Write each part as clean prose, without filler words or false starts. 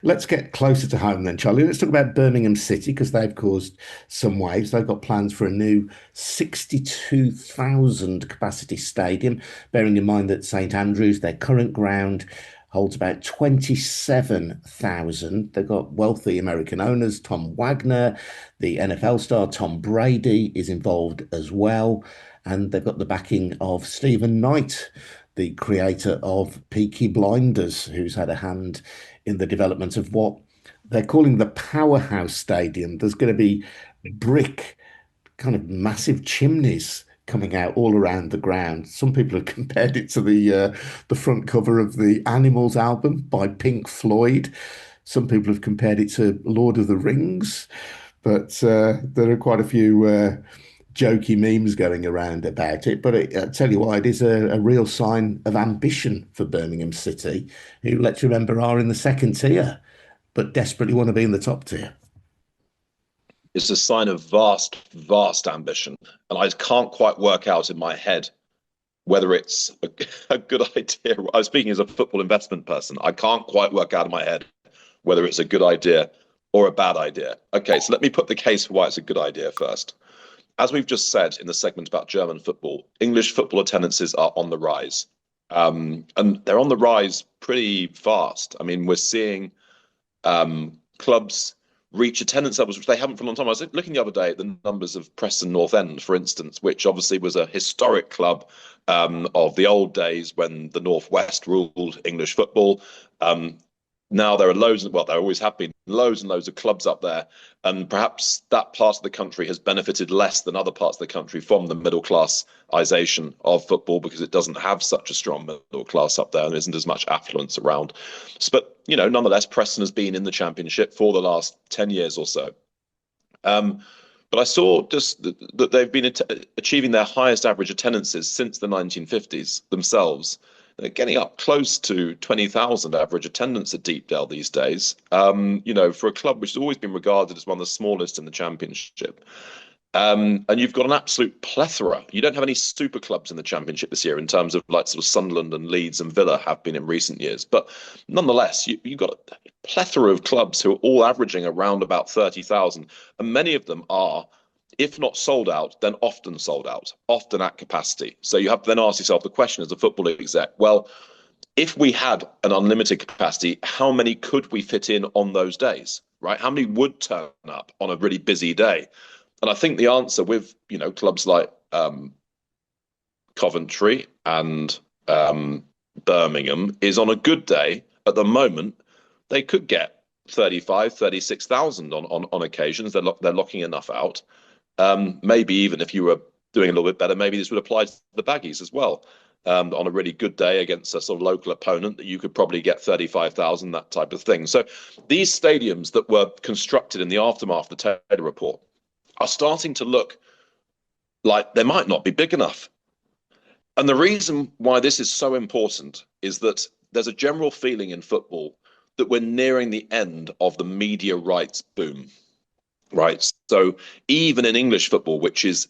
Let's get closer to home then, Charlie. Let's talk about Birmingham City because they've caused some waves. They've got plans for a new 62,000 capacity stadium, bearing in mind that St Andrews, their current ground, holds about 27,000. They've got wealthy American owners. Tom Wagner, the NFL star Tom Brady is involved as well. And they've got the backing of Stephen Knight, the creator of Peaky Blinders, who's had a hand in the development of what they're calling the Powerhouse Stadium. There's going to be brick, kind of massive chimneys coming out all around the ground. Some people have compared it to the front cover of the Animals album by Pink Floyd. Some people have compared it to Lord of the Rings, but there are quite a few jokey memes going around about it. But I tell you what, it is a real sign of ambition for Birmingham City, who, let's remember, are in the second tier, but desperately want to be in the top tier. It's a sign of vast, vast ambition. And I can't quite work out in my head whether it's a good idea. I was speaking as a football investment person. I can't quite work out in my head whether it's a good idea or a bad idea. Okay, so let me put the case for why it's a good idea first. As we've just said in the segment about German football, English football attendances are on the rise. And they're on the rise pretty fast. I mean, we're seeing clubs reach attendance levels which they haven't for a long time. I was looking the other day at the numbers of Preston North End, for instance, which obviously was a historic club of the old days when the Northwest ruled English football. Now there are loads, well, there always have been loads and loads of clubs up there, and perhaps that part of the country has benefited less than other parts of the country from the middle classization of football because it doesn't have such a strong middle class up there and there isn't as much affluence around. But, you know, nonetheless, Preston has been in the Championship for the last 10 years or so. But I saw just that they've been achieving their highest average attendances since the 1950s themselves. They're getting up close to 20,000 average attendance at Deepdale these days. You know, for a club which has always been regarded as one of the smallest in the Championship. And you've got an absolute plethora. You don't have any super clubs in the Championship this year in terms of like sort of Sunderland and Leeds and Villa have been in recent years. But nonetheless, you've got a plethora of clubs who are all averaging around about 30,000. And many of them are, if not sold out, then often sold out, often at capacity. So you have to then ask yourself the question as a football exec, well, if we had an unlimited capacity, how many could we fit in on those days, right? How many would turn up on a really busy day? And I think the answer with, you know, clubs like Coventry and Birmingham is on a good day at the moment, they could get 35, 36,000 on occasions. They're locking enough out. Maybe even if you were doing a little bit better, maybe this would apply to the Baggies as well. On a really good day against a sort of local opponent, that you could probably get 35,000, that type of thing. So these stadiums that were constructed in the aftermath of the Taylor report are starting to look like they might not be big enough. And the reason why this is so important is that there's a general feeling in football that we're nearing the end of the media rights boom. Right. So even in English football, which is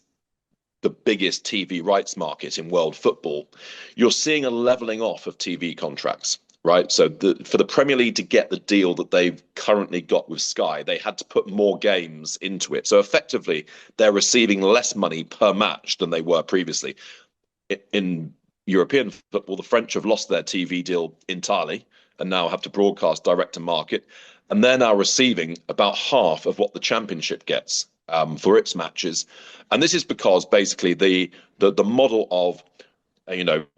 the biggest TV rights market in world football, you're seeing a leveling off of TV contracts. Right. So for the Premier League to get the deal that they've currently got with Sky, they had to put more games into it. So effectively, they're receiving less money per match than they were previously. In European football, the French have lost their TV deal entirely and now have to broadcast direct to market. And they're now receiving about half of what the Championship gets for its matches. And this is because basically the model of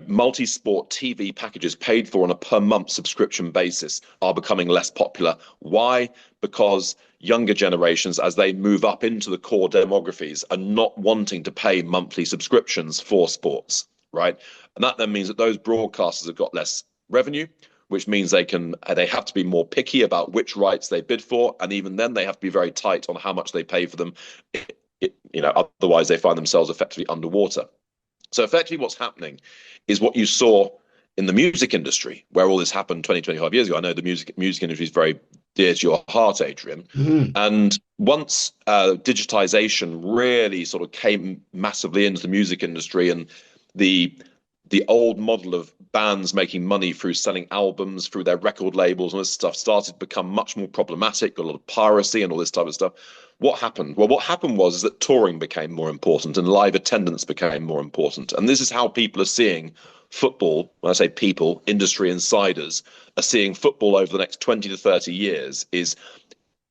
multi-sport TV packages paid for on a per month subscription basis are becoming less popular. Why? Because younger generations, as they move up into the core demographies, are not wanting to pay monthly subscriptions for sports, right? And that then means that those broadcasters have got less revenue, which means they have to be more picky about which rights they bid for, and even then they have to be very tight on how much they pay for them. Otherwise they find themselves effectively underwater. So effectively what's happening is what you saw in the music industry, where all this happened 20, 25 years ago. I know the music industry is very dear to your heart, Adrian. Mm. And once digitization really sort of came massively into the music industry, and the the old model of bands making money through selling albums, through their record labels and this stuff started to become much more problematic, got a lot of piracy and all this type of stuff. What happened? Well, what happened was is that touring became more important and live attendance became more important. And this is how people are seeing football. When I say people, industry insiders are seeing football over the next 20 to 30 years is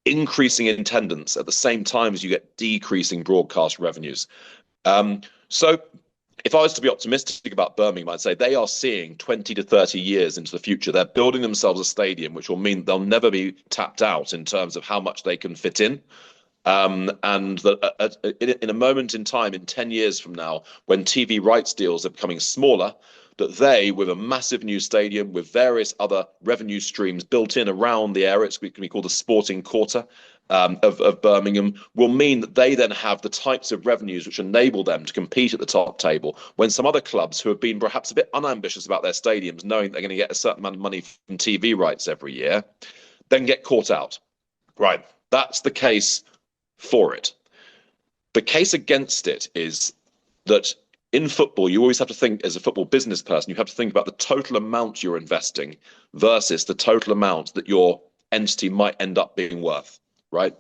increasing in attendance at the same time as you get decreasing broadcast revenues. So if I was to be optimistic about Birmingham, I'd say they are seeing 20 to 30 years into the future. They're building themselves a stadium, which will mean they'll never be tapped out in terms of how much they can fit in. And that in a moment in time, in 10 years from now, when TV rights deals are becoming smaller, that they, with a massive new stadium, with various other revenue streams built in around the area, it's going to be called the Sporting Quarter of Birmingham, will mean that they then have the types of revenues which enable them to compete at the top table when some other clubs who have been perhaps a bit unambitious about their stadiums, knowing they're going to get a certain amount of money from TV rights every year, then get caught out. Right, that's the case for it. The case against it is that in football, you always have to think, as a football business person, you have to think about the total amount you're investing versus the total amount that your entity might end up being worth, right?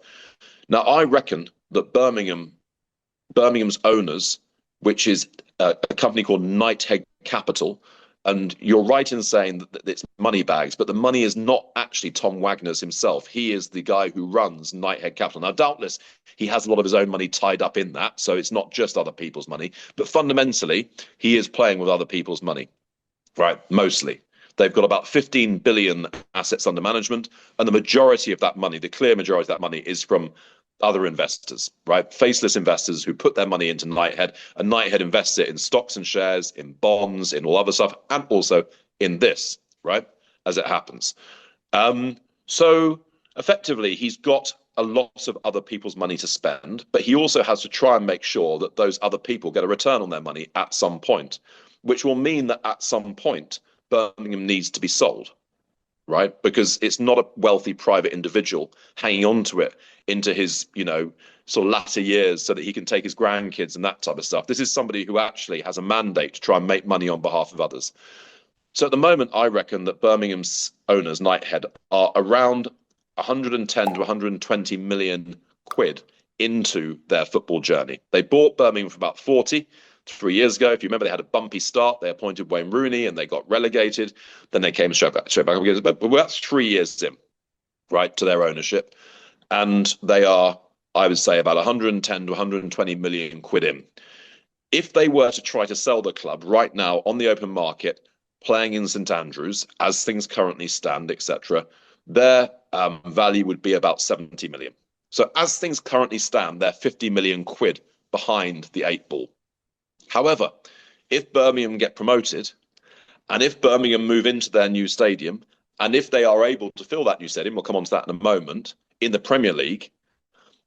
Now, I reckon that Birmingham's owners, which is a company called Knighthead Capital, and you're right in saying that it's money bags, but the money is not actually Tom Wagner's himself. He is the guy who runs Knighthead Capital. Now, doubtless, he has a lot of his own money tied up in that, so it's not just other people's money. But fundamentally, he is playing with other people's money, right? Mostly. They've got about 15 billion assets under management, and the majority of that money, the clear majority of that money, is from other investors, right? Faceless investors who put their money into Knighthead, and Knighthead invests it in stocks and shares, in bonds, in all other stuff, and also in this, right? As it happens. So effectively, he's got a lot of other people's money to spend, but he also has to try and make sure that those other people get a return on their money at some point, which will mean that at some point, Birmingham needs to be sold, right? Because it's not a wealthy private individual hanging on to it into his, sort of latter years so that he can take his grandkids and that type of stuff. This is somebody who actually has a mandate to try and make money on behalf of others. So at the moment, I reckon that Birmingham's owners, Knighthead, are around 110 to 120 million quid into their football journey. They bought Birmingham for about 40 3 years ago. If you remember, they had a bumpy start. They appointed Wayne Rooney and they got relegated. Then they came straight back up again. But that's 3 years in, right, to their ownership. And they are, I would say, about 110 to 120 million quid in. If they were to try to sell the club right now on the open market, playing in St Andrews, as things currently stand, etc., their value would be about 70 million. So as things currently stand, they're 50 million quid behind the 8 ball. However, if Birmingham get promoted, and if Birmingham move into their new stadium, and if they are able to fill that new stadium, we'll come on to that in a moment, in the Premier League,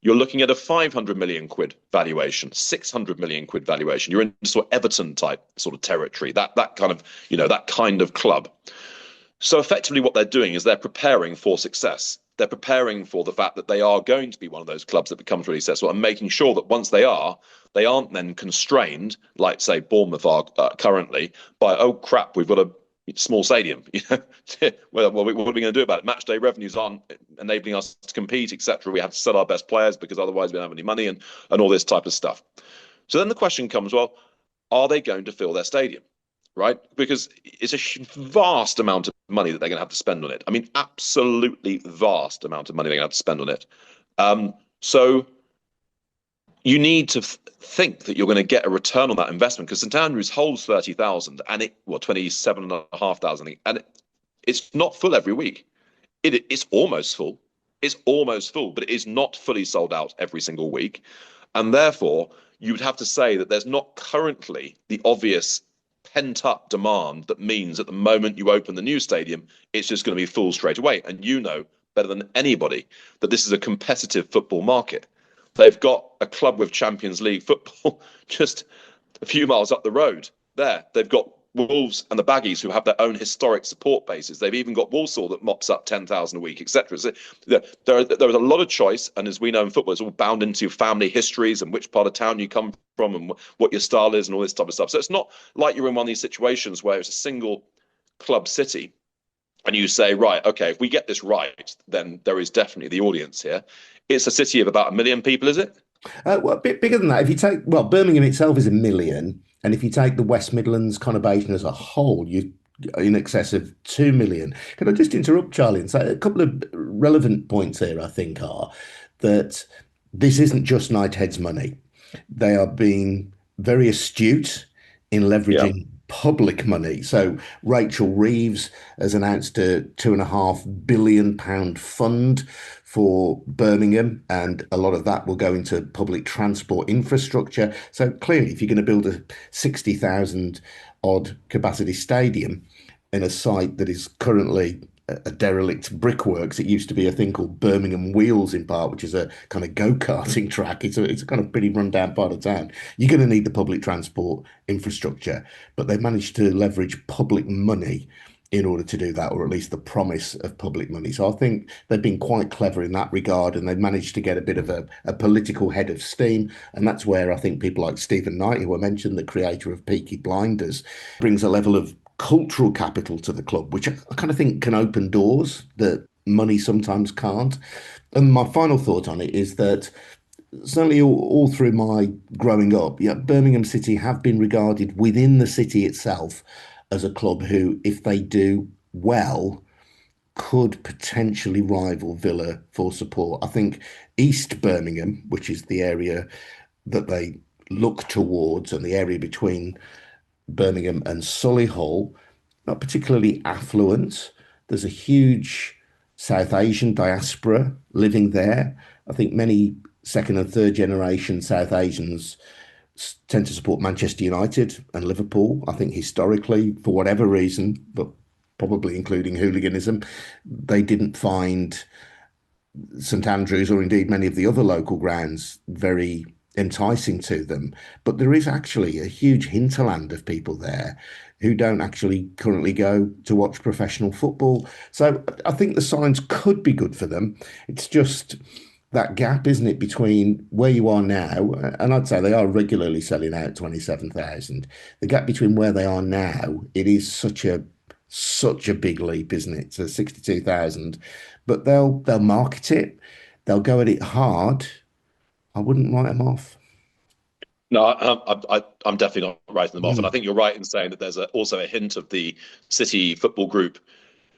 you're looking at a 500 million quid valuation, 600 million quid valuation. You're in sort of Everton type sort of territory, that kind of, that kind of club. So effectively what they're doing is they're preparing for success. They're preparing for the fact that they are going to be one of those clubs that becomes really successful, and making sure that once they are, they aren't then constrained, like say Bournemouth are currently, by, oh crap, we've got a small stadium. Well, what are we going to do about it? Match day revenues aren't enabling us to compete, etc. We have to sell our best players because otherwise we don't have any money, and all this type of stuff. So then the question comes, well, are they going to fill their stadium? Right? Because it's a vast amount of money that they're going to have to spend on it. I mean, absolutely vast amount of money they're going to have to spend on it. So you need to think that you're going to get a return on that investment, because St Andrews holds 30,000 and 27,500, and it's not full every week. It's almost full. It's almost full, but it is not fully sold out every single week. And therefore, you would have to say that there's not currently the obvious pent-up demand that means at the moment you open the new stadium, it's just going to be full straight away. And you know better than anybody that this is a competitive football market. They've got a club with Champions League football just a few miles up the road there. They've got Wolves and the Baggies, who have their own historic support bases. They've even got Walsall that mops up 10,000 a week, etc. So there is a lot of choice, and as we know in football, it's all bound into family histories and which part of town you come from and what your style is and all this type of stuff. So it's not like you're in one of these situations where it's a single club city and you say, right, okay, if we get this right, then there is definitely the audience here. It's a city of about 1 million people, is it? Well, a bit bigger than that. If you take, well, Birmingham itself is 1 million, and if you take the West Midlands conurbation as a whole, you in excess of 2 million. Can I just interrupt, Charlie, and say a couple of relevant points here? I think are that this isn't just Knighthead's money. They are being very astute in Yeah. leveraging public money. So Rachel Reeves has announced a £2.5 billion fund for Birmingham, and a lot of that will go into public transport infrastructure. So clearly, if you're going to build a 60,000 odd capacity stadium in a site that is currently a derelict brickworks. It used to be a thing called Birmingham Wheels in part, which is a kind of go-karting track. It's a kind of pretty run-down part of town. You're going to need the public transport infrastructure, but they managed to leverage public money in order to do that, or at least the promise of public money. So I think they've been quite clever in that regard, and they've managed to get a bit of a political head of steam. And that's where I think people like Stephen Knight, who I mentioned, the creator of Peaky Blinders, brings a level of cultural capital to the club, which I kind of think can open doors that money sometimes can't. And my final thought on it is that certainly all through my growing up, yeah, Birmingham City have been regarded within the city itself as a club who, if they do well, could potentially rival Villa for support. I think East Birmingham, which is the area that they look towards and the area between Birmingham and Solihull, not particularly affluent. There's a huge South Asian diaspora living there. I think many second and third generation South Asians tend to support Manchester United and Liverpool. I think historically, for whatever reason, but probably including hooliganism, they didn't find St Andrews or indeed many of the other local grounds very enticing to them. But there is actually a huge hinterland of people there who don't actually currently go to watch professional football. So I think the signs could be good for them. It's just that gap, isn't it, between where you are now, and I'd say they are regularly selling out 27,000. The gap between where they are now, it is such a big leap, isn't it, to 62,000. But they'll market it, they'll go at it hard. I wouldn't write them off. No, I'm definitely not writing them off, and I Mm. think you're right in saying that there's also a hint of the City Football Group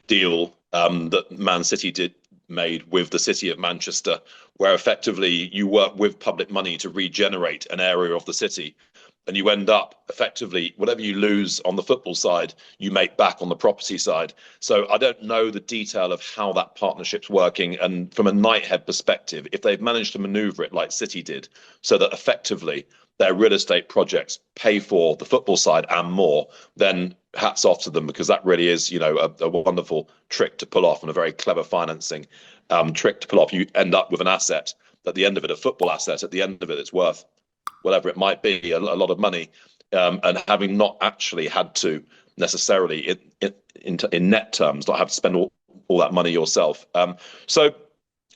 deal that Man City did made with the City of Manchester, where effectively you work with public money to regenerate an area of the city, and you end up effectively whatever you lose on the football side, you make back on the property side. So I don't know the detail of how that partnership's working, and from a Knighthead perspective, if they've managed to maneuver it like City did, so that effectively their real estate projects pay for the football side and more, then hats off to them, because that really is, a wonderful trick to pull off and a very clever financing trick to pull off. You end up with an asset at the end of it, a football asset at the end of it, it's worth whatever it might be, a lot of money, and having not actually had to necessarily, in net terms, not have to spend all that money yourself. So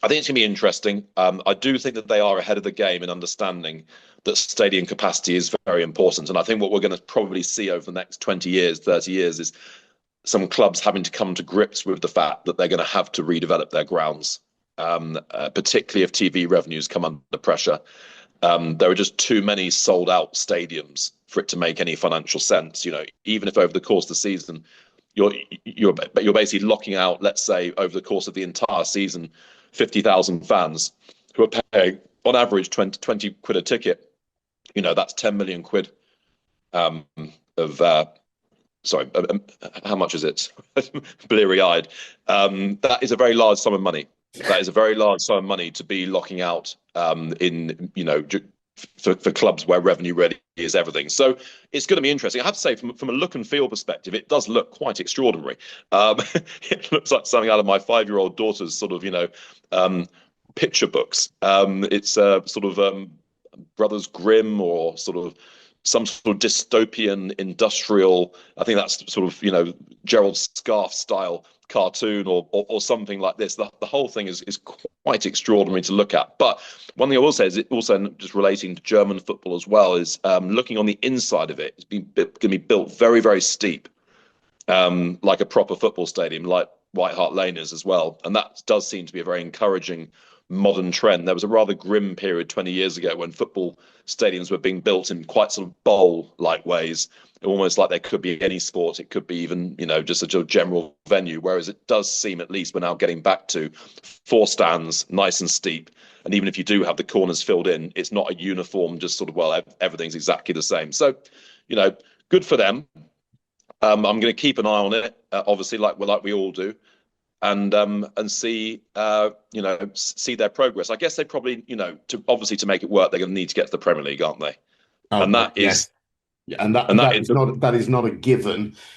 I think it's going to be interesting. I do think that they are ahead of the game in understanding that stadium capacity is very important. And I think what we're going to probably see over the next 20 years, 30 years is some clubs having to come to grips with the fact that they're going to have to redevelop their grounds, particularly if TV revenues come under pressure. There are just too many sold out stadiums for it to make any financial sense. Even if over the course of the season, you're basically locking out, let's say, over the course of the entire season, 50,000 fans who are paying on average 20 quid a ticket. That's 10 million quid of sorry, how much is it? Bleary eyed. That is a very large sum of money. That is a very large sum of money to be locking out for clubs where revenue really is everything. So it's going to be interesting. I have to say, from a look and feel perspective, it does look quite extraordinary. It looks like something out of my 5-year-old daughter's sort of, picture books. It's sort of Brothers Grimm or sort of some sort of dystopian industrial. I think that's sort of Gerald Scarfe style cartoon or something like this. The whole thing is quite extraordinary to look at. But one thing I will say is, it also just relating to German football as well, is looking on the inside of it. It's going to be built very, very steep, like a proper football stadium, like White Hart Lane is as well. And that does seem to be a very encouraging modern trend. There was a rather grim period 20 years ago when football stadiums were being built in quite sort of bowl-like ways, almost like there could be any sport. It could be even, just a general venue. Whereas it does seem, at least we're now getting back to four stands, nice and steep. And even if you do have the corners filled in, it's not a uniform, just sort of, well, everything's exactly the same. So, good for them. I'm going to keep an eye on it, obviously, like we all do, and see see their progress. I guess they probably, to make it work, they're going to need to get to the Premier League, aren't they? Oh And God, that yes. is Yeah, and that and that that is is not a given.